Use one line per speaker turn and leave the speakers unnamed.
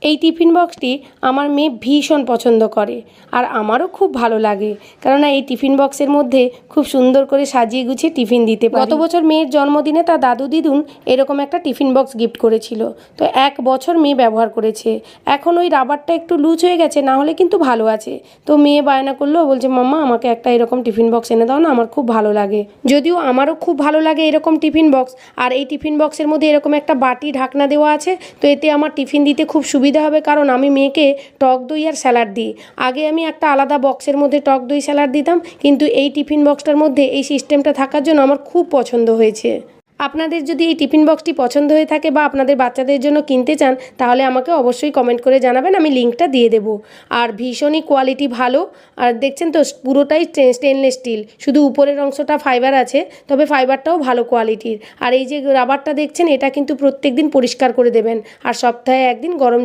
এই টিফিন বক্সটি আমার মেয়ে ভীষণ পছন্দ করে আর আমারও খুব ভালো লাগে, কেননা এই টিফিন বক্সের মধ্যে খুব সুন্দর করে সাজিয়ে গুছিয়ে টিফিন দিতে পারি। গত বছর মেয়ের জন্মদিনে তার দাদু দিদুন এরকম একটা টিফিন বক্স গিফট করেছিল, তো 1 বছর মেয়ে ব্যবহার করেছে। এখন ওই রাবারটা একটু লুজ হয়ে গেছে, না হলে কিন্তু ভালো আছে। তো মেয়ে বায়না করলো, বলছে মাম্মা আমাকে একটা এরকম টিফিন বক্স এনে দাও না, আমার খুব ভালো লাগে। যদিও আমারও খুব ভালো লাগে এরকম টিফিন বক্স। আর এই টিফিন বক্সের মধ্যে এরকম একটা বাটি ঢাকনা দেওয়া আছে, তো এতে আমার টিফিন দিতে খুব সুবিধা হবে, কারণ আমি মেয়েকে টক দই আর স্যালাড দিই। আগে আমি একটা আলাদা বক্সের মধ্যে টক দই স্যালাড দিতাম, কিন্তু এই টিফিন বক্সটার মধ্যে এই সিস্টেমটা থাকার জন্য আমার খুব পছন্দ হয়েছে। আপনাদের যদি এই টিফিন বক্সটি পছন্দ হয়ে থাকে বা আপনাদের বাচ্চাদের জন্য কিনতে চান, তাহলে আমাকে অবশ্যই কমেন্ট করে জানাবেন, আমি লিঙ্কটা দিয়ে দেবো। আর ভীষণই কোয়ালিটি ভালো। আর দেখছেন তো পুরোটাই স্টেনলেস স্টিল, শুধু উপরের অংশটা ফাইবার আছে, তবে ফাইবারটাও ভালো কোয়ালিটির। আর এই যে রাবারটা দেখছেন, এটা কিন্তু প্রত্যেক দিন পরিষ্কার করে দেবেন, আর সপ্তাহে 1 দিন গরম